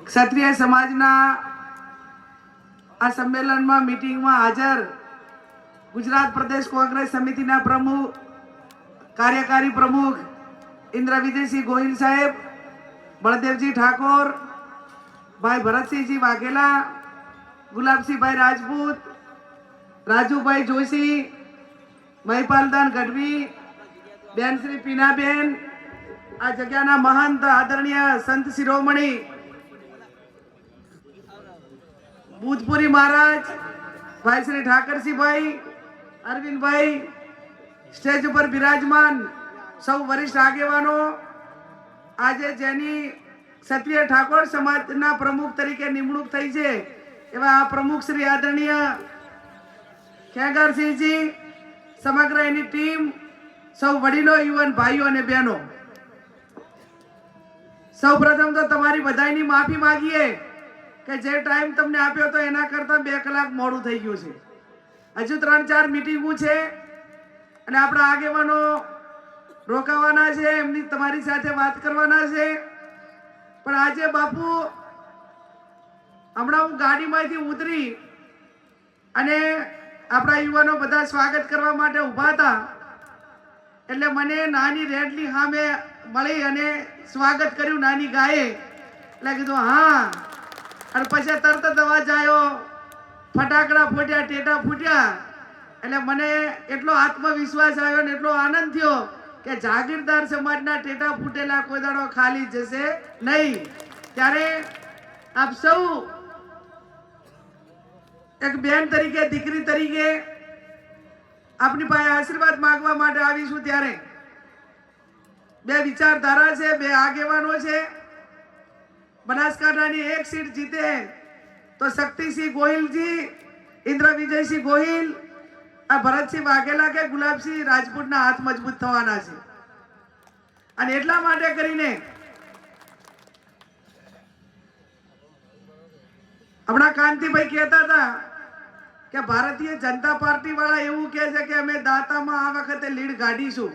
ક્ષત્રિય સમાજના આ સંમેલનમાં મીટિંગમાં હાજર ગુજરાત પ્રદેશ કોંગ્રેસ સમિતિના પ્રમુખ કાર્યકારી પ્રમુખ ઇન્દ્ર વિજયસિંહ ગોહિલ સાહેબ, બળદેવજી ઠાકોર, ભાઈ ભરતસિંહજી વાઘેલા, ગુલાબસિંહભાઈ રાજપૂત, રાજુભાઈ જોશી, મહિપાલદાન ગઢવી, બેન શ્રી પીનાબેન, આ જગ્યાના મહંત આદરણીય સંત શિરોમણી ભૂતપુરી મહારાજ, ભાઈ શ્રી ઠાકરસિંહભાઈ, અરવિંદભાઈ, સ્ટેજ ઉપર બિરાજમાન સૌ વરિષ્ઠ આગેવાનો, આજે જેની ક્ષત્રિય ઠાકોર સમાજના પ્રમુખ તરીકે નિમણૂક થઈ છે એવા આ પ્રમુખ શ્રી આદરણીય ખેગારસિંહજી, સમગ્ર એની ટીમ, સૌ વડીલો, યુવાન ભાઈઓ અને બહેનો, સૌ પ્રથમ તો તમારી બધાની માફી માંગીએ કે જે ટાઈમ તમને આપ્યો તો એના કરતા 2 કલાક મોડું થઈ ગયું છે. હજુ 3-4 મીટિંગો છે અને આપણા આગેવાનો રોકાવાના છે, એમની તમારી સાથે વાત કરવાના છે. પણ આજે બાપુ હમણાં હું ગાડીમાંથી ઉતરી અને આપણા યુવાનો બધા સ્વાગત કરવા માટે ઊભા હતા એટલે મને નાની રેડલી સામે મળી અને સ્વાગત કર્યું નાની ગાયે. એટલે કીધું હા, અને પછી તરત જ અવાજ આવ્યો, ફટાકડા ફૂટ્યા, ટેટા ફૂટ્યા. એટલે મને એટલો આત્મવિશ્વાસ આવ્યો ને એટલો આનંદ થયો કે જાગીરદાર સમાજના ટેટા ફૂટેલા કોઈ દાડો ખાલી જશે નહીં. ત્યારે આપ સૌ એક બેન તરીકે, દીકરી તરીકે આપની પાસે આશીર્વાદ માંગવા માટે આવીશું. ત્યારે 2 વિચારધારા છે, 2 આગેવાનો છે. બનાસકાંઠાની 1 સીટ જીતે તો શક્તિસિંહ ગોહિલજી, ઇન્દ્ર વિજયસિંહ ગોહિલ, આ ભરતસિંહ વાઘેલા કે ગુલાબસિંહ રાજપૂતના હાથ મજબૂત થવાના છે. અને એટલા માટે કરીને હમણાં કાંતિભાઈ કહેતા હતા કે ભારતીય જનતા પાર્ટી વાળા એવું કહે છે કે અમે દાતામાં આ વખતે લીડ કાઢીશું.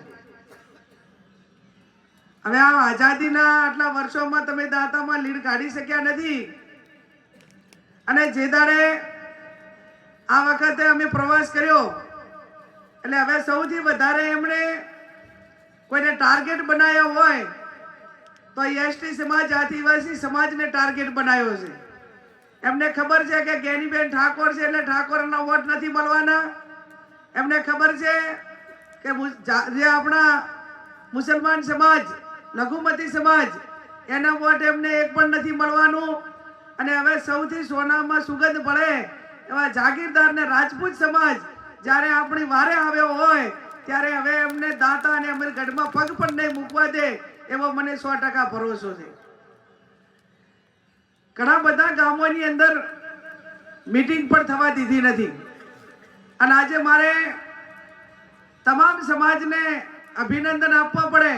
હવે આ આઝાદીના આટલા વર્ષોમાં તમે દાતામાં લીડ કાઢી શક્યા નથી. અને જે દાડે આ વખતે અમે પ્રવાસ કર્યો એટલે હવે સૌથી વધારે એમણે કોઈને ટાર્ગેટ બનાવ્યો હોય તો એસટી સમાજ, આદિવાસી સમાજને ટાર્ગેટ બનાવ્યો છે. એમને ખબર છે કે ગેનીબેન ઠાકોર છે એટલે ઠાકોરના વોટ નથી મળવાના. એમને ખબર છે કે જે આપણા મુસલમાન સમાજ, લઘુમતી સમાજ, એના વોટ એમને એક પણ નથી મળવાનું. અને હવે સૌથી સોનામાં સુગંધ પડે એવા જાગીરદાર ને રાજપૂત સમાજ જ્યારે આપણી વારે આવ્યો હોય ત્યારે હવે એમને દાતા અને અમીરગઢમાં પગ પણ નહીં મૂકવા દે એવો મને 100% ભરોસો છે. ઘણા બધા ગામોની અંદર મીટિંગ પણ થવા દીધી નથી. અને આજે મારે તમામ સમાજને અભિનંદન આપવા પડે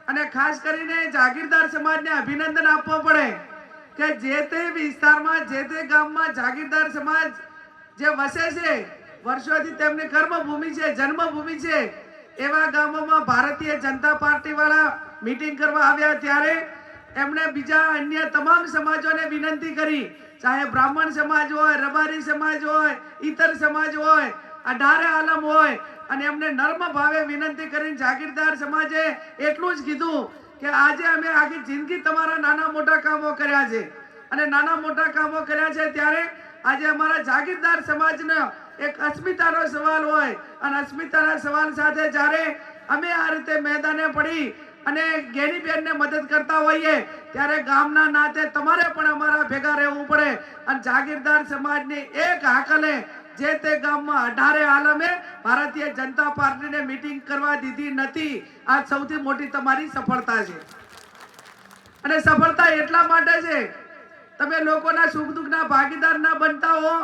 અને ખાસ કરીને જાગીરદાર સમાજને અભિનંદન આપવો પડે કે જે તે વિસ્તારમાં, જે તે ગામમાં જાગીરદાર સમાજ જે વસે છે, વર્ષોથી તેમની કર્મભૂમિ છે, જન્મભૂમિ છે, એવા ગામોમાં ભારતીય જનતા પાર્ટી વાળા મીટિંગ કરવા આવ્યા ત્યારે એમણે બીજા અન્ય તમામ સમાજોને વિનંતી કરી, ચાહે બ્રાહ્મણ સમાજ હોય, રબારી સમાજ હોય, ઇતર સમાજ હોય, અઢારે આલમ હોય, અને એમને નર્મ ભાવે વિનંતી કરીને જાગીરદાર સમાજે એટલું જ કીધું કે આજે અમે આખી જિંદગી તમારા નાના મોટા કામો કર્યા છે અને નાના મોટા કામો કર્યા છે ત્યારે આજે અમારા જાગીરદાર સમાજનો એક અસ્મિતાનો સવાલ હોય અને અસ્મિતાના સવાલ સાથે જ્યારે અમે આ રીતે મેદાને પડી અને ગેનીબેનને મદદ કરતા હોઈએ ત્યારે ગામના નાતે તમારે પણ અમારા ભેગા રહેવું પડે. અને જાગીરદાર સમાજની એક હાકલે જે તે ગામમાં અઢારે આલમે ભારતીય જનતા પાર્ટીને મીટિંગ કરવા દીધી નથી. આ સૌથી મોટી તમારી સફળતા છે. અને સફળતા એટલા માટે છે તમે લોકોના સુખ દુઃખના ભાગીદાર ના બનતા હો,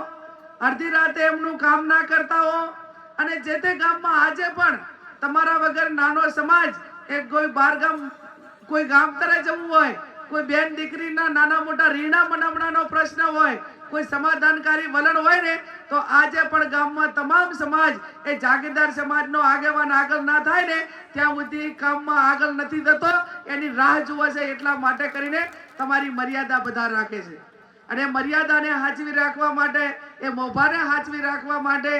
અડધી રાતે એમનું કામ ના કરતા હો. અને જે તે ગામમાં આજે પણ તમારા વગર નાનો સમાજ એક કોઈ બાર ગામ, કોઈ ગામ તરે જવું હોય, કોઈ બેન દીકરીના નાના મોટા રીણા મનામણાનો પ્રશ્ન હોય, કોઈ સમાધાનકારી વલણ હોય ને તો આજે પણ ગામમાં તમામ સમાજ એ જાગીરદાર સમાજનો આગેવાન આગળ ના થાય ને ત્યાં સુધી કામમાં આગળ નથી થતો. એની રાહ જુએ છે. એટલા માટે કરીને તમારી મર્યાદા બધા રાખે છે અને મર્યાદાને સાચવી રાખવા માટે, એ મોભાને સાચવી રાખવા માટે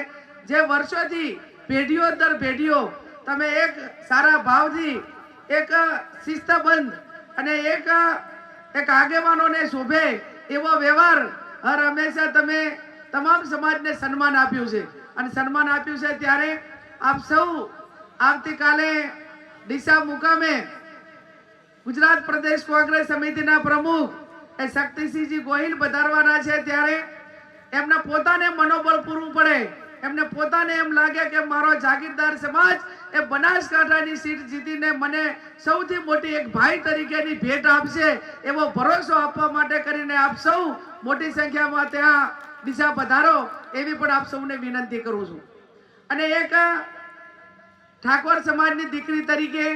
જે વર્ષોથી પેઢીઓ દર પેઢીઓ તમે એક સારા ભાવથી, એક શિસ્તબંધ અને એક આગેવાનોને શોભે એવો વ્યવહાર હર હંમેશા તમે તમામ સમાજને સન્માન આપ્યું છે અને સન્માન આપ્યું છે. ત્યારે આપ સૌ આવતીકાલે ડીસા મુકામે ગુજરાત પ્રદેશ કોંગ્રેસ સમિતિના પ્રમુખ એ શક્તિસિંહજી ગોહિલ પધારવાના છે. ત્યારે એમને પોતાને મનોબળ પૂરું પડે, એમને પોતાને એમ લાગે કે મારો જાગીરદાર સમાજ એ બનાસકાંઠાની સીટ જીતીને મને સૌથી મોટી એક ભાઈ તરીકેની ભેટ આપશે એવો ભરોસો આપવા માટે કરીને આપ સૌ મોટી સંખ્યામાં ત્યાં ડીસા પધારો એવી પણ આપ સૌને વિનંતી કરું છું. અને એક ઠાકોર સમાજની દીકરી તરીકે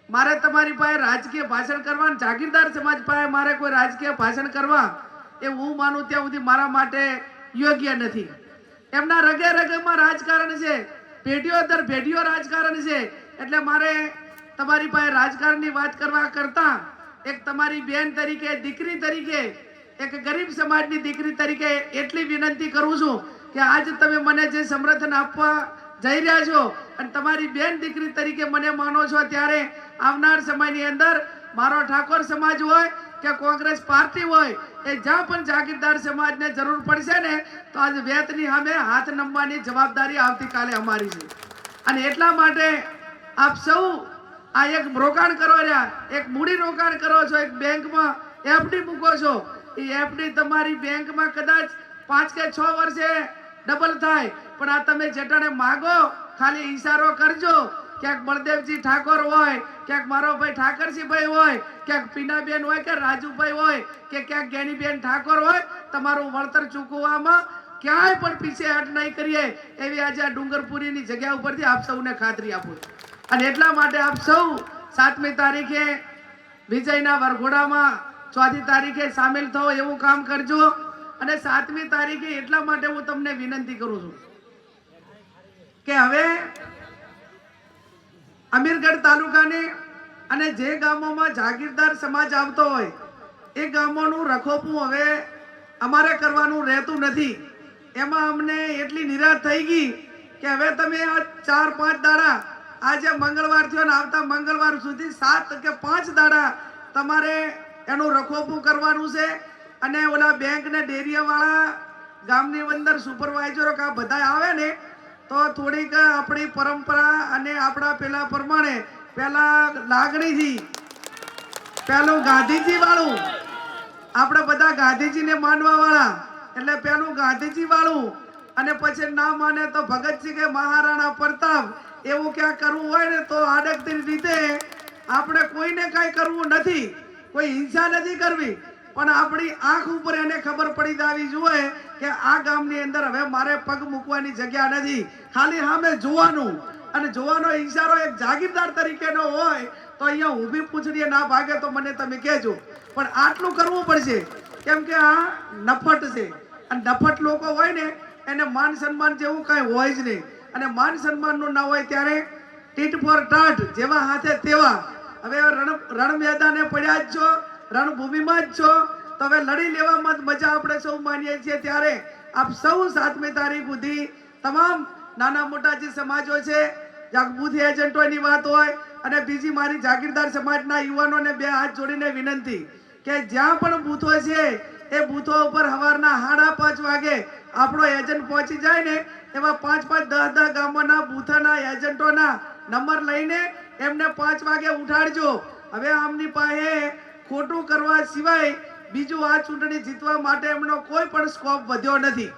મારે તમારી પાસે રાજકીય ભાષણ કરવા, જાગીરદાર સમાજ પાસે મારે કોઈ રાજકીય ભાષણ કરવા એ હું માનું ત્યાં સુધી મારા માટે યોગ્ય નથી. એમના રગે રગેમાં રાજકારણ છે, પેઢીઓ દર પેઢીઓ રાજકારણ છે. એટલે મારે તમારી પાસે રાજકારણની વાત કરવા કરતા એક તમારી બેન તરીકે, દીકરી તરીકે, એક ગરીબ સમાજની દીકરી તરીકે એટલી વિનંતી કરું છું કે આજ તમે મને જે સમર્થન આપવા જઈ રહ્યા છો અને તમારી બેન દીકરી તરીકે મને માનો છો, ત્યારે આવનાર સમયની અંદર મારો ઠાકોર સમાજ હોય કે કોંગ્રેસ પાર્ટી હોય, એ જ્યાં પણ જાગીરદાર સમાજને જરૂર પડશે ને તો આજ વેતની સામે હાથ નમવાની જવાબદારી આવતીકાલે અમારી છે. અને એટલા માટે આપ સૌ આ એક રોકાણ કરો રહ્યા, એક મૂડી રોકાણ કરો છો, એક બેંકમાં એફડી મૂકો છો. એ એફડી તમારી બેંકમાં કદાચ 5 કે 6 વર્ષે ડબલ થાય, પણ આ તમે જેટાને માગો ખાલી ઈશારો કરજો. ક્યાંક બળદેવજી ઠાકોર હોય, ક્યાંક મારો ભાઈ ઠાકરજીભાઈ હોય, ક્યાંક પીનાબેન હોય કે રાજુભાઈ હોય કે ક્યાંક ગેનીબેન ઠાકોર હોય, તમારું વળતર ચૂકવવામાં ક્યાંય પણ પીછે હટ નહીં કરીએ એવી આજે આ ડુંગરપુરીની જગ્યા ઉપરથી આપ સૌને ખાતરી આપું. અને એટલા માટે આપ સૌ 7મી તારીખે વિજયના વરઘોડામાં 4મી તારીખે સામેલ થો એવું કામ કરજો. અને 7મી તારીખે એટલા માટે હું તમને વિનંતી કરું છું કે હવે અમીરગઢ તાલુકાની અને જે ગામોમાં જાગીરદાર સમાજ આવતો હોય એ ગામોનું રખોપું હવે અમારે કરવાનું રહેતું નથી. એમાં અમને એટલી નિરાશ થઈ ગઈ કે હવે તમે આ 4-5 દાડા, આજે મંગળવાર થયો ને આવતા મંગળવાર સુધી 7 કે 5 દાડા તમારે એનું રખોપું કરવાનું છે. અને ઓલા બેંક ને ડેરીયાવાળા ગામની અંદર સુપરવાઇઝરો કે બધા આવે ને તો થોડીક આપણી પરંપરા અને આપણા પેલા પ્રમાણે પેલા લાગણીથી પેલું ગાંધીજી વાળું, આપણે બધા ગાંધીજીને માનવા વાળા એટલે પેલું ગાંધીજી વાળું, અને પછી ના માને તો ભગતસિંહ કે મહારાણા પ્રતાપ એવું ક્યાં કરવું હોય ને તો આડકતી રીતે આપણે કોઈને કાંઈ કરવું નથી, કોઈ હિંસા નથી કરવી, પણ આપણી આંખ ઉપર એને ખબર પડી જવી જોઈએ કે આ ગામની અંદર હવે મારે પગ મૂકવાની જગ્યા નથી. ખાલી સામે જોવાનું અને જોવાનો ઈશારો એક જાગીરદાર તરીકેનો હોય તો અહીંયા ઊભી પૂછડીએ ના ભાગે તો મને તમે કહેજો, પણ આટલું કરવું પડશે. કેમ કે આ નફટ છે અને નફટ લોકો હોય ને એને માન સન્માન જેવું કાંઈ હોય જ નહીં. અને માન સન્માનનું ના હોય ત્યારે ટીટ ફોર ટાટ, જેવા હાથે તેવા. હવે રણ મેદાને પડ્યા જ છો, રણભૂમિમાં જ છો, તો હવે લડી લેવામાં જ મજા આપણે સૌ માનીએ છીએ. ત્યારે આપ સૌ 7મી તારીખ સુધી તમામ નાના મોટા જે સમાજો છે, બૂથ એજન્ટોની વાત હોય અને બીજી મારી જાગીરદાર સમાજના યુવાનોને 2 હાથ જોડીને વિનંતી કે જ્યાં પણ બૂથો છે એ બૂથો ઉપર સવારના 5:30 વાગે આપણો એજન્ટ પહોંચી જાય ને એવા 5-5, 10-10 ગામોના બૂથના એજન્ટોના નંબર લઈને એમને 5 વાગે ઉઠાડજો. હવે આમની પાસે ખોટું કરવા સિવાય બીજું આ ચૂંટણી જીતવા માટે એમનો કોઈ પણ સ્કોપ વધ્યો નથી.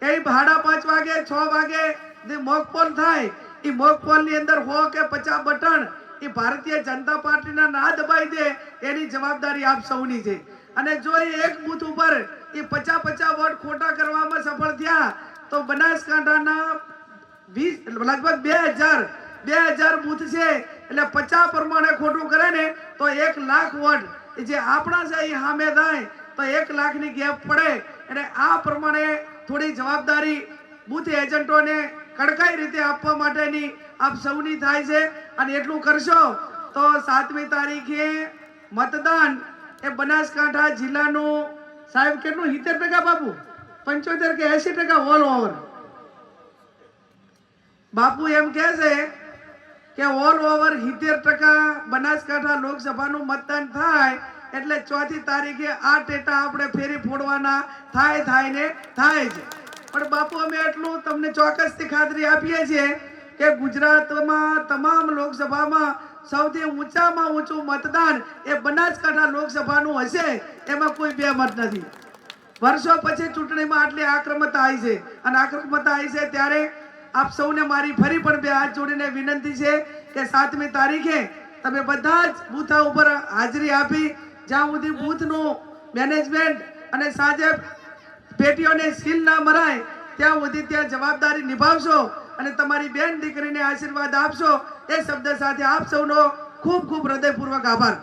એ 5:30 વાગે 6 વાગે જે મોકપોલ થાય એ મોકપોલ ની અંદર 100 કે 50 બટન એ ભારતીય જનતા પાર્ટીના ના દબાઈ દે એની જવાબદારી આપ સૌની છે. અને જો એક બૂથ ઉપર એ 50-50 વોટ ખોટા કરવામાં સફળ થયા તો બનાસકાંઠાના લગભગ 2000 બૂથ છે એટલે 50 પ્રમાણે ખોટું કરે ને તો 1 લાખ વોટ જે આપણા છે એ સામે થાય તો 1 લાખની ગેપ પડે. એટલે આ પ્રમાણે થોડી જવાબદારી બૂથ એજન્ટોને કડકાઈ રીતે આપવા માટેની આપ સૌની થાય છે. અને એટલું કરશો તો 7મી તારીખે મતદાન એ બનાસકાંઠા જિલ્લાનું સાહેબ કેટલું 70% બાપુ 75 કે 80% ઓલ ઓવર બાપુ એમ કહે છે કે ઓલ ઓવર 70% બનાસકાંઠા લોકસભાનું મતદાન થાય એટલે 4મી તારીખે આ ટેટા આપણે ફેરી ફોડવાના થાય ને થાય છે. પણ બાપુ અમે એટલું તમને ચોક્કસથી ખાતરી આપીએ છીએ કે ગુજરાતમાં તમામ લોકસભામાં સૌથી ઊંચામાં ઊંચું મતદાન એ બનાસકાંઠા લોકસભાનું હશે, એમાં કોઈ બે મત નથી. વર્ષો પછી ચૂંટણીમાં આટલી આક્રમકતા આવી છે અને આક્રમકતા આવી છે ત્યારે આપ સૌને મારી ફરી પણ બે હાથ જોડીને વિનંતી છે કે 7મી તારીખે તમે બધા જ બૂથા ઉપર હાજરી આપી જ્યાં સુધી બૂથનું મેનેજમેન્ટ અને સાંજે પેટીઓને સીલ ના મરાય ત્યાં સુધી ત્યાં જવાબદારી નિભાવશો અને તમારી બેન દીકરીને આશીર્વાદ આપશો એ શબ્દ સાથે આપ સૌનો ખૂબ ખૂબ હૃદયપૂર્વક આભાર.